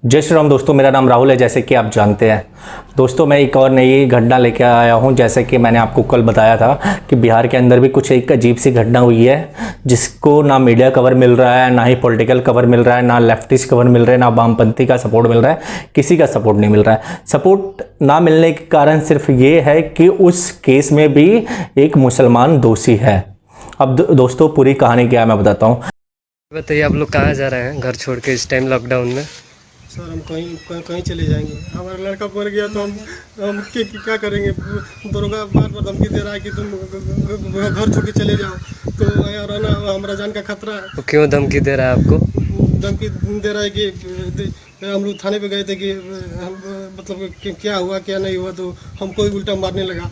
जय श्री राम दोस्तों, मेरा नाम राहुल है। जैसे कि आप जानते हैं दोस्तों, मैं एक और नई घटना लेकर आया हूं। जैसे कि मैंने आपको कल बताया था कि बिहार के अंदर भी कुछ एक अजीब सी घटना हुई है, जिसको ना मीडिया कवर मिल रहा है, ना ही पॉलिटिकल कवर मिल रहा है, ना लेफ्टिस्ट कवर मिल रहा है, ना वामपंथी का सपोर्ट मिल रहा है, किसी का सपोर्ट नहीं मिल रहा है। सपोर्ट ना मिलने के कारण सिर्फ ये है कि उस केस में भी एक मुसलमान दोषी है। अब दोस्तों पूरी कहानी क्या है मैं बताता हूँ। बताइए, आप लोग कहाँ जा रहे हैं घर छोड़ के इस टाइम लॉकडाउन में? सर हम कहीं चले जाएंगे। हमारा लड़का मर गया तो हम क्या करेंगे? दरोगा बार बार धमकी दे रहा है कि तुम घर छोड़ के चले जाओ, तो यहाँ रहना हमारा जान का खतरा है। तो क्यों धमकी दे रहा है आपको? धमकी दे रहा है कि हम लोग थाने पे गए थे कि मतलब क्या हुआ क्या नहीं हुआ, तो हमको ही उल्टा मारने लगा।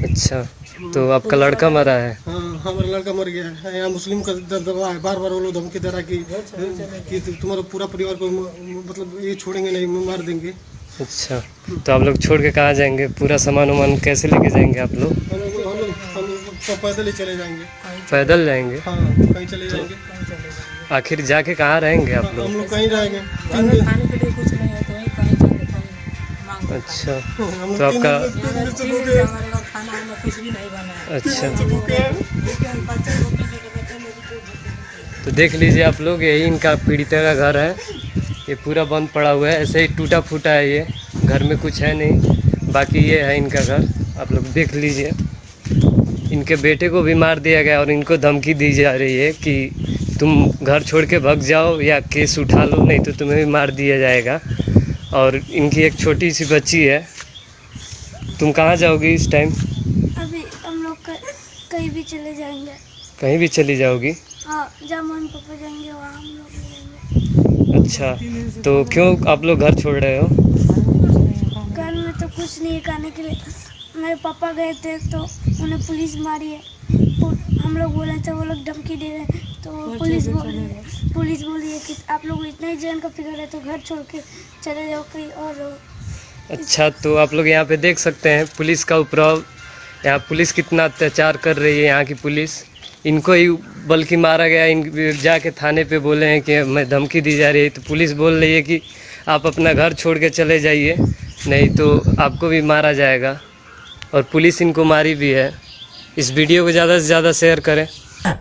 अच्छा, तो आपका लड़का मरा है? हाँ, हमारा लड़का मर गया है। यहाँ मुस्लिम का दबा है, बार बार वो लोग धमकी दे रहा है कि तुम्हारा पूरा परिवार को मतलब ये छोड़ेंगे नहीं, मार देंगे। अच्छा, तो आप लोग छोड़ के कहाँ जाएंगे? पूरा सामान वामान कैसे लेके जाएंगे आप लोग? हम पैदल ही चले जाएंगे। पैदल जाएंगे? हाँ, कहीं चले जाएंगे। आखिर जाके कहाँ रहेंगे आप लोग? हम लोग कहीं रहेंगे। खाने के लिए कुछ नहीं है तो वहीं कहीं जाके खाएंगे, मांग अच्छा, हम तो आपका हमारे घर खाना वाना कुछ भी नहीं बना है। अच्छा, बच्चे तो देख लीजिए आप लोग, यही इनका पीड़िता का घर है। ये पूरा बंद पड़ा हुआ है, ऐसे ही टूटा फूटा है। ये घर में कुछ है नहीं, बाकी ये है इनका घर। आप लोग देख लीजिए, इनके बेटे को भी मार दिया गया और इनको धमकी दी जा रही है कि तुम घर छोड़ के भाग जाओ या केस उठा लो, नहीं तो तुम्हें भी मार दिया जाएगा। और इनकी एक छोटी सी बच्ची है। तुम कहाँ जाओगी इस टाइम? अभी हम लोग कहीं भी चले जाएंगे। कहीं भी चली जाओगी? हाँ, जहाँ मम्मी पापा जाएंगे वहाँ हम लोग भी जाएंगे। अच्छा, तो क्यों आप लोग घर छोड़ रहे हो? घर में तो कुछ नहीं खाने के लिए। मेरे पापा गए थे तो उन्हें पुलिस मारी है। हम लोग बोले थे, वो लोग धमकी दे रहे, तो पुलिस बोली है कि आप लोग इतना ही जान का फिक्र है तो घर छोड़ के चले जाओ कहीं और। अच्छा, तो आप लोग यहाँ पे देख सकते हैं पुलिस का उपद्रव। यहाँ पुलिस कितना अत्याचार कर रही है। यहाँ की पुलिस इनको ही बल्कि मारा गया। इन जाके थाने पे बोले हैं कि हमें धमकी दी जा रही है, तो पुलिस बोल रही है कि आप अपना घर छोड़ के चले जाइए, नहीं तो आपको भी मारा जाएगा। और पुलिस इनको मारी भी है। इस वीडियो को ज़्यादा से ज़्यादा शेयर करें।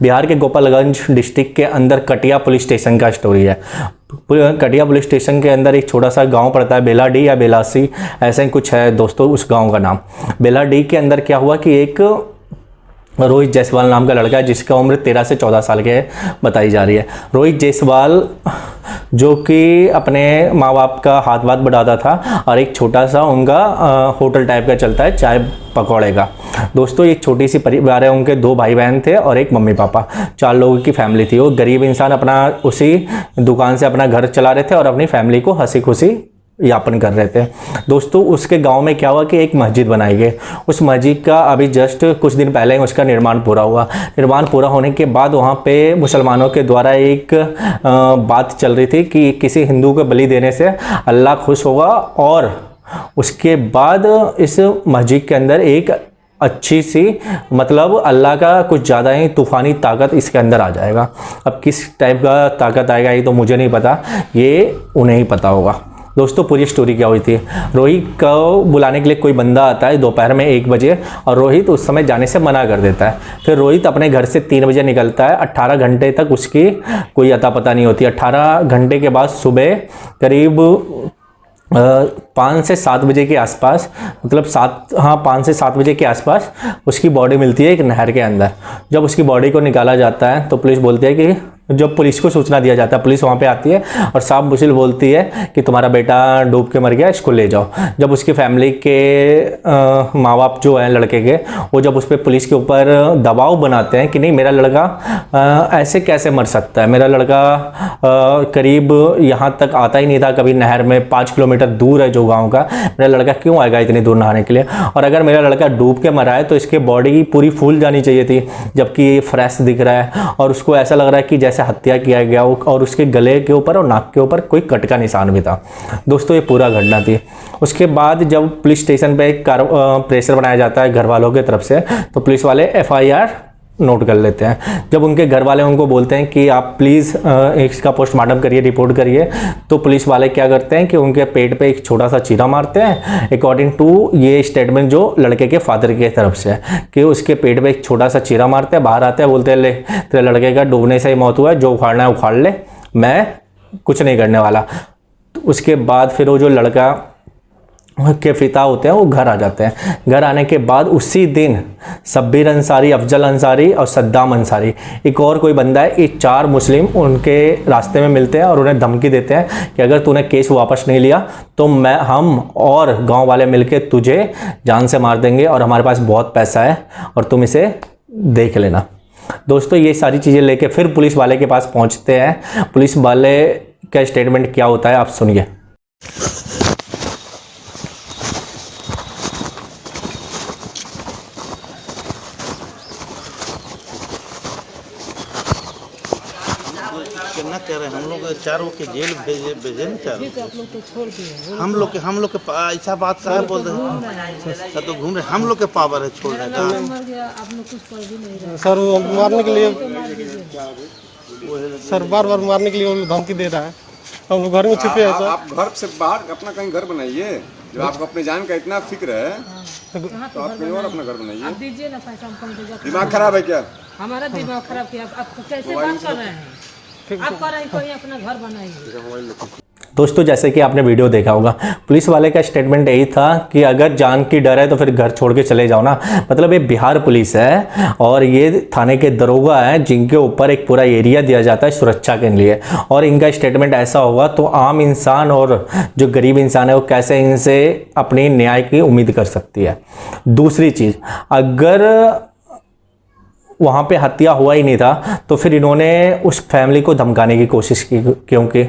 बिहार के गोपालगंज डिस्ट्रिक्ट के अंदर कटिया पुलिस स्टेशन का स्टोरी है। कटिया पुलिस स्टेशन के अंदर एक छोटा सा गांव पड़ता है, बेलाडी या बेलासी, ऐसा ही कुछ है दोस्तों उस गांव का नाम। बेलाडी के अंदर क्या हुआ कि एक रोहित जायसवाल नाम का लड़का है, जिसका उम्र 13 से 14 साल के बताई जा रही है। रोहित जायसवाल जो कि अपने माँ बाप का हाथ वाथ बढ़ाता था, और एक छोटा सा उनका होटल टाइप का चलता है चाय पकौड़े का। दोस्तों एक छोटी सी परिवार है, उनके 2 भाई बहन थे और एक मम्मी पापा, 4 लोगों की फैमिली थी। वो गरीब इंसान अपना उसी दुकान से अपना घर चला रहे थे और अपनी फैमिली को हंसी खुशी यापन कर रहे थे। दोस्तों उसके गांव में क्या हुआ कि एक मस्जिद बनाई गई। उस मस्जिद का अभी जस्ट कुछ दिन पहले ही उसका निर्माण पूरा हुआ। निर्माण पूरा होने के बाद वहाँ पे मुसलमानों के द्वारा एक बात चल रही थी कि किसी हिंदू को बलि देने से अल्लाह खुश होगा, और उसके बाद इस मस्जिद के अंदर एक अच्छी सी मतलब अल्लाह का कुछ ज़्यादा ही तूफ़ानी ताकत इसके अंदर आ जाएगा। अब किस टाइप का ताकत आएगा ये तो मुझे नहीं पता, ये उन्हें ही पता होगा। दोस्तों पूरी स्टोरी क्या हुई थी। रोहित को बुलाने के लिए कोई बंदा आता है दोपहर में 1 बजे, और रोहित उस समय जाने से मना कर देता है। फिर रोहित अपने घर से 3 बजे निकलता है। 18 घंटे तक उसकी कोई अता पता नहीं होती। 18 घंटे के बाद सुबह करीब 5 से 7 बजे के आसपास, मतलब 5 से 7 बजे के आसपास उसकी बॉडी मिलती है एक नहर के अंदर। जब उसकी बॉडी को निकाला जाता है तो पुलिस बोलती है कि जब पुलिस को सूचना दिया जाता है, पुलिस वहाँ पे आती है और साफ मुसिल बोलती है कि तुम्हारा बेटा डूब के मर गया, इसको ले जाओ। जब उसकी फैमिली के माँ बाप जो हैं लड़के के, वो जब उस पर पुलिस के ऊपर दबाव बनाते हैं कि नहीं मेरा लड़का ऐसे कैसे मर सकता है, मेरा लड़का करीब यहाँ तक आता ही नहीं था कभी नहर में, 5 किलोमीटर दूर है जो गाँव का, मेरा लड़का क्यों आएगा इतनी दूर नहाने के लिए, और अगर मेरा लड़का डूब के मरा है तो इसके बॉडी पूरी फूल जानी चाहिए थी, जबकि ये फ्रेश दिख रहा है और उसको ऐसा लग रहा है कि जैसे हत्या किया गया हो, और उसके गले के ऊपर और नाक के ऊपर कोई कट का निशान भी था। दोस्तों ये पूरा घटना थी। उसके बाद जब पुलिस स्टेशन पे एक प्रेशर बनाया जाता है घर वालों की तरफ से, तो पुलिस वाले FIR नोट कर लेते हैं। जब उनके घर वाले उनको बोलते हैं कि आप प्लीज़ इसका पोस्टमार्टम करिए, रिपोर्ट करिए, तो पुलिस वाले क्या करते हैं कि उनके पेट पे एक छोटा सा चीरा मारते हैं। अकॉर्डिंग टू ये स्टेटमेंट जो लड़के के फादर की तरफ से है कि उसके पेट पे एक छोटा सा चीरा मारते हैं, बाहर आते हैं, बोलते हैं ले तेरे लड़के का डूबने से ही मौत हुआ है, जो उखाड़ना है उखाड़ ले, मैं कुछ नहीं करने वाला। तो उसके बाद फिर वो जो लड़का के पिता होते हैं वो घर आ जाते हैं। घर आने के बाद उसी दिन शब्बीर अंसारी, अफजल अंसारी और सद्दाम अंसारी, एक और कोई बंदा है, ये 4 मुस्लिम उनके रास्ते में मिलते हैं और उन्हें धमकी देते हैं कि अगर तूने केस वापस नहीं लिया तो हम और गांव वाले मिलके तुझे जान से मार देंगे और हमारे पास बहुत पैसा है और तुम इसे देख लेना। दोस्तों ये सारी चीज़ें लेके फिर पुलिस वाले के पास पहुंचते हैं। पुलिस वाले का स्टेटमेंट क्या होता है आप सुनिए। करना कह रहे हैं हम लोग 4 के जेल भेजे ना 4 हम लोग के ऐसा बात का है बोल रहे हैं तो घूम रहे हम लोग के पावर है छोड़ रहे सर वो मारने के लिए सर बार मारने के लिए वो धमकी दे रहा है। हम लोग घर में छुपे हैं सर। आप घर से बाहर अपना कहीं घर बनाइए। जब आपको अपने जान का इतना फिक्र है तो आप कहीं और अपना घर बनाइए। दीजिए ना पैसा, हम कहीं जगह दिमाग खराब है क्या? हमारा दिमाग खराब किया। आप कैसे बात कर रहे हैं? आप कर रहे हैं कोई अपना घर बनाइए। दोस्तों जैसे कि आपने वीडियो देखा होगा, पुलिस वाले का स्टेटमेंट यही था कि अगर जान की डर है तो फिर घर छोड़ के चले जाओ ना। मतलब ये बिहार पुलिस है और ये थाने के दरोगा हैं जिनके ऊपर एक पूरा एरिया दिया जाता है सुरक्षा के लिए, और इनका स्टेटमेंट ऐसा होगा तो आम इंसान और जो गरीब इंसान है वो कैसे इनसे अपनी न्याय की उम्मीद कर सकती है। दूसरी चीज़, अगर वहाँ पे हत्या हुआ ही नहीं था तो फिर इन्होंने उस फैमिली को धमकाने की कोशिश की, क्योंकि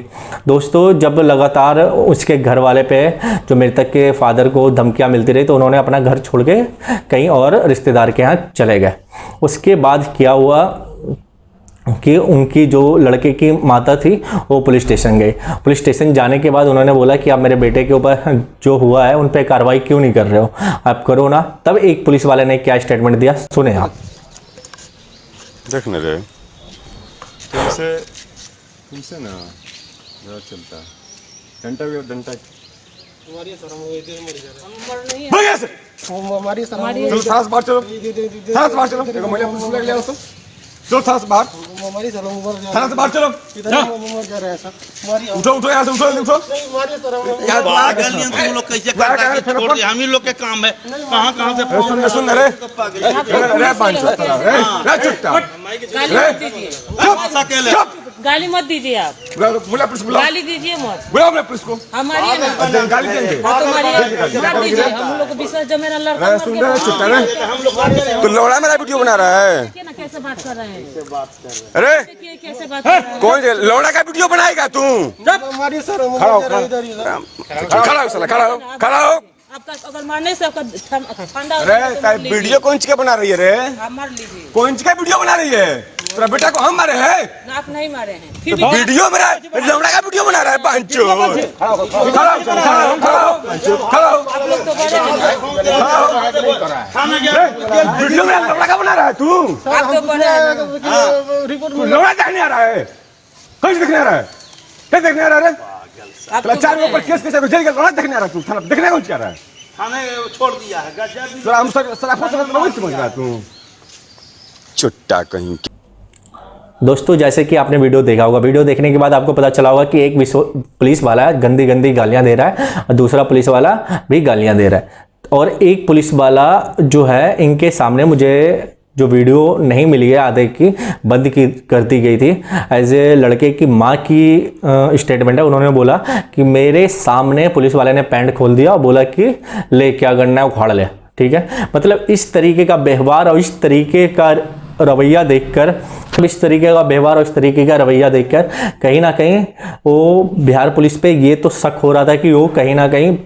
दोस्तों जब लगातार उसके घर वाले पे जो मृतक के फादर को धमकियाँ मिलती रही तो उन्होंने अपना घर छोड़ के कहीं और रिश्तेदार के यहाँ चले गए। उसके बाद क्या हुआ कि उनकी जो लड़के की माता थी वो पुलिस स्टेशन गई। पुलिस स्टेशन जाने के बाद उन्होंने बोला कि आप मेरे बेटे के ऊपर जो हुआ है उन पर कार्रवाई क्यों नहीं कर रहे हो, आप करो ना। तब एक पुलिस वाले ने क्या स्टेटमेंट दिया, सुने आप। देखने रहे तुमसे ना ज़्यादा चलता है। डंटा भी डंटा हमारी सर हम इधर मर जा रहे हम मर नहीं है। हैं। हमारी सर चलो थाना से बाहर चलो, थाना से बाहर चलो। देखो महिला पुलिस ले आओ तो चलो थाना से बाहर, हमारी सर हम मर जा थाना से बाहर चलो। इधर हम मर जा रहे हैं सर। हमारी उठो यहाँ से, उठो उठो। हमारी सर तुम लोग कैसे छोड़ दिए? हम ही लोग के काम है। कहाँ से सुन रे गाली मत दीजिए आप, बुला पुलिस, बुला गाली दीजिए मत। बुलाओ अपने पुलिस को। हमारी है ना, गाली देंगे मार दीजिए। हम लोग को विश्वास जो मेरा लड़का मर सुन गया, रहे चुप रहे। तो लौड़ा मेरा वीडियो बना रहा है। देखिए ना कैसे बात कर रहे हैं। अरे देखिए कैसे बात कर रहे हैं। कौन लौड़ा का वीडियो बनाएगा तू? हमारी सर हम मर जा रहे हैं इधर ही सर। खड़ा हो साला, खड़ा हो, खड़ा हो। आपका अगर मारने से आपका ठंडा हो अरे जाए तो मर लीजिए। वीडियो कौन सी का बना रही है रे? आप मार लीजिए। कौन सी का वीडियो बना रही है? तेरा बेटा को हम मारे हैं? ना आप नहीं मारे हैं, फिर भी वीडियो बना, लौड़ा का वीडियो बना रहा है पांचो। खड़ा हो, खड़ा हो, खड़ा हो, खड़ा हो। आप लोग तो बड़े हैं। वीडियो में लौड़ा का बना रहा है तू? आप तो बड़े हैं। रिपोर्ट तू लौड़ा देखने आ रहा है? कौन देखने आ रहा है? क्या देखने आ रहा है? आप तो 4 बड़े ऊपर हैं। केस कैसे जेल का लौड़ा देखने आ रहा है तू? थाना देखने कौन चाह रहा है? थाने छोड़ दिया है। गजब तो हम सलाखों से नहीं समझ रहा तू, चुट्टा कहीं। दोस्तों जैसे कि आपने वीडियो देखा होगा, वीडियो देखने के बाद आपको पता चला होगा कि एक पुलिस वाला गंदी गंदी गालियां दे रहा है और दूसरा पुलिस वाला भी गालियां दे रहा है। और एक पुलिस वाला जो है, इनके सामने मुझे जो वीडियो नहीं मिली है, आधे की बंद की कर दी गई थी। एज ए लड़के की माँ की स्टेटमेंट है। उन्होंने बोला कि मेरे सामने पुलिस वाले ने पैंट खोल दिया और बोला कि ले क्या करना है उखाड़ ले। ठीक है, मतलब इस तरीके का व्यवहार और इस तरीके का रवैया देखकर, इस तरीके का व्यवहार और इस तरीके का रवैया देखकर कहीं ना कहीं वो बिहार पुलिस पे ये तो शक हो रहा था कि वो कहीं ना कहीं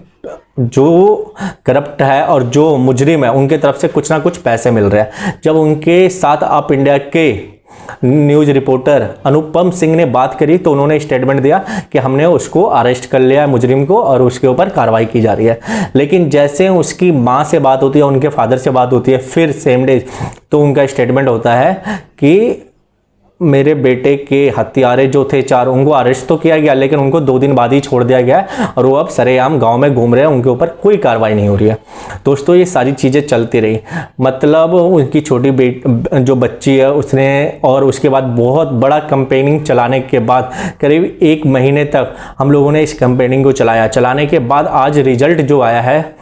जो करप्ट है और जो मुजरिम है उनके तरफ से कुछ ना कुछ पैसे मिल रहे हैं। जब उनके साथ अप इंडिया के न्यूज़ रिपोर्टर अनुपम सिंह ने बात करी तो उन्होंने स्टेटमेंट दिया कि हमने उसको अरेस्ट कर लिया है मुजरिम को और उसके ऊपर कार्रवाई की जा रही है। लेकिन जैसे उसकी माँ से बात होती है, उनके फादर से बात होती है, फिर सेम डे तो उनका स्टेटमेंट होता है कि मेरे बेटे के हत्यारे जो थे 4 उनको अरेस्ट तो किया गया, लेकिन उनको 2 दिन बाद ही छोड़ दिया गया और वो अब सरेआम गांव में घूम रहे हैं, उनके ऊपर कोई कार्रवाई नहीं हो रही है। दोस्तों ये सारी चीज़ें चलती रही, मतलब उनकी छोटी जो बच्ची है उसने, और उसके बाद बहुत बड़ा कंपेनिंग चलाने के बाद करीब 1 महीने तक हम लोगों ने इस कंपेनिंग को चलाने के बाद आज रिजल्ट जो आया है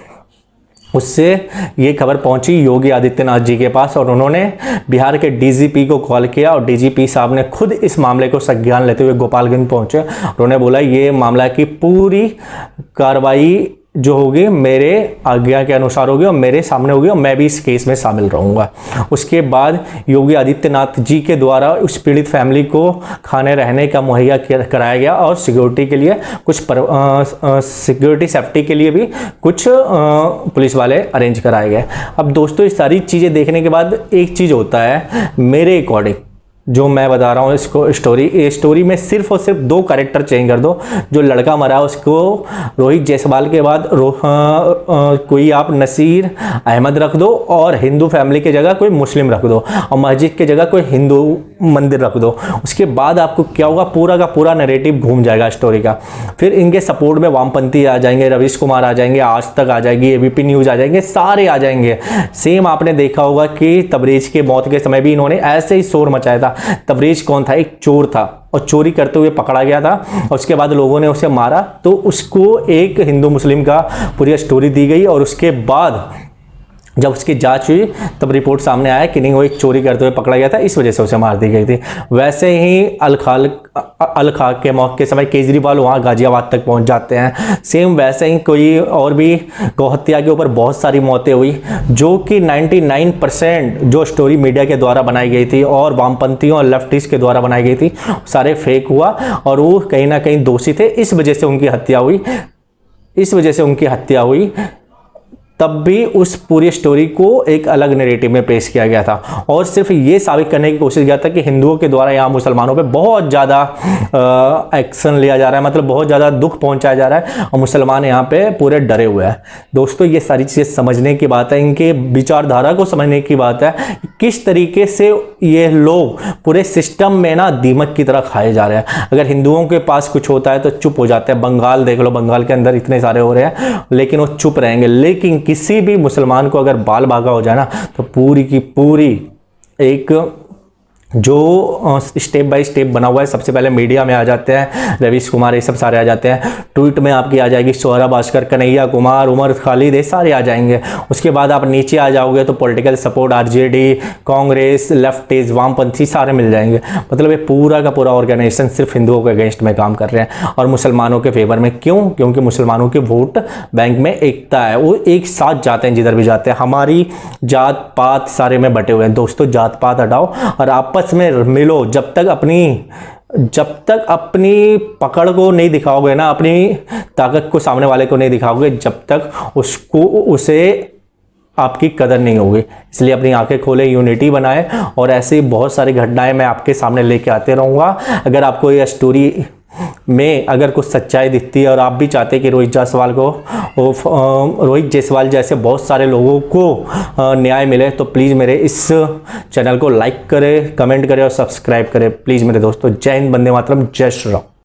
उससे ये खबर पहुंची योगी आदित्यनाथ जी के पास और उन्होंने बिहार के डीजीपी को कॉल किया और डीजीपी साहब ने खुद इस मामले को संज्ञान लेते हुए गोपालगंज पहुंचे। उन्होंने बोला ये मामला की पूरी कार्रवाई जो होगी मेरे आज्ञा के अनुसार होगी और मेरे सामने होगी और मैं भी इस केस में शामिल रहूँगा। उसके बाद योगी आदित्यनाथ जी के द्वारा उस पीड़ित फैमिली को खाने रहने का मुहैया कराया गया और सिक्योरिटी के लिए कुछ सिक्योरिटी सेफ्टी के लिए भी कुछ पुलिस वाले अरेंज कराए गए। अब दोस्तों इस सारी चीज़ें देखने के बाद एक चीज़ होता है मेरे अकॉर्डिंग जो मैं बता रहा हूँ इसको स्टोरी में सिर्फ और सिर्फ 2 कैरेक्टर चेंज कर दो। जो लड़का मरा उसको रोहित जायसवाल के बाद कोई आप नसीर अहमद रख दो और हिंदू फैमिली की जगह कोई मुस्लिम रख दो और मस्जिद की जगह कोई हिंदू मंदिर रख दो। उसके बाद आपको क्या होगा, पूरा का पूरा नैरेटिव घूम जाएगा स्टोरी का। फिर इनके सपोर्ट में वामपंथी आ जाएंगे, रवीश कुमार आ जाएंगे, आज तक आ जाएगी, एबीपी न्यूज़ आ जाएंगे, सारे आ जाएंगे। सेम आपने देखा होगा कि तबरेज़ के मौत के समय भी इन्होंने ऐसे ही शोर मचाया था। तबरेज़ कौन था? एक चोर था और चोरी करते हुए पकड़ा गया था और उसके बाद लोगों ने उसे मारा तो उसको एक हिंदू मुस्लिम का पूरी स्टोरी दी गई और उसके बाद जब उसकी जांच हुई तब रिपोर्ट सामने आया कि नहीं वो एक चोरी करते हुए पकड़ा गया था, इस वजह से उसे मार दी गई थी। वैसे ही अलखा के मौके के समय केजरीवाल वहाँ गाजियाबाद तक पहुँच जाते हैं। सेम वैसे ही कोई और भी गौहत्या के ऊपर बहुत सारी मौतें हुई जो कि 99% जो स्टोरी मीडिया के द्वारा बनाई गई थी और वामपंथियों और लेफ्टिस्ट के द्वारा बनाई गई थी सारे फेक हुआ और वो कहीं ना कहीं दोषी थे, इस वजह से उनकी हत्या हुई। तब भी उस पूरी स्टोरी को एक अलग नैरेटिव में पेश किया गया था और सिर्फ ये साबित करने की कोशिश किया था कि हिंदुओं के द्वारा यहाँ मुसलमानों पे बहुत ज़्यादा एक्शन लिया जा रहा है, मतलब बहुत ज़्यादा दुख पहुंचाया जा रहा है और मुसलमान यहाँ पे पूरे डरे हुए हैं। दोस्तों ये सारी चीज़ें समझने की बात है, इनके विचारधारा को समझने की बात है, किस तरीके से ये लोग पूरे सिस्टम में ना दीमक की तरह खाए जा रहे हैं। अगर हिंदुओं के पास कुछ होता है तो चुप हो जाते हैं। बंगाल देख लो, बंगाल के अंदर इतने सारे हो रहे हैं लेकिन वो चुप रहेंगे। लेकिन किसी भी मुसलमान को अगर बाल बागा हो जाए ना तो पूरी की पूरी एक जो स्टेप बाय स्टेप बना हुआ है, सबसे पहले मीडिया में आ जाते हैं रवीश कुमार, ये सब सारे आ जाते हैं। ट्वीट में आपकी आ जाएगी सोहरा भास्कर, कन्हैया कुमार, उमर खालिद, ये सारे आ जाएंगे। उसके बाद आप नीचे आ जाओगे तो political support RJD, Congress, leftist, वामपंथी सारे मिल जाएंगे। मतलब ये पूरा का पूरा ऑर्गेनाइजेशन सिर्फ हिंदुओं के अगेंस्ट में काम कर रहे हैं और मुसलमानों के फेवर में। क्यों? क्योंकि मुसलमानों के वोट बैंक में एकता है, वो एक साथ जाते हैं जिधर भी जाते हैं। हमारी जात पात सारे में बटे हुए हैं। दोस्तों जात पात हटाओ और आपस में मिलो। जब तक अपनी पकड़ को नहीं दिखाओगे ना, अपनी ताकत को सामने वाले को नहीं दिखाओगे, जब तक उसे आपकी कदर नहीं होगी। इसलिए अपनी आंखें खोले, यूनिटी बनाए और ऐसी बहुत सारी घटनाएं मैं आपके सामने लेके आते रहूँगा। अगर आपको ये स्टोरी में अगर कुछ सच्चाई दिखती है और आप भी चाहते हैं कि रोहित जायसवाल जैसे बहुत सारे लोगों को न्याय मिले तो प्लीज़ मेरे इस चैनल को लाइक करें, कमेंट करें और सब्सक्राइब करें प्लीज़ मेरे दोस्तों। जय हिंद, वंदे मातरम, जय श्री राम।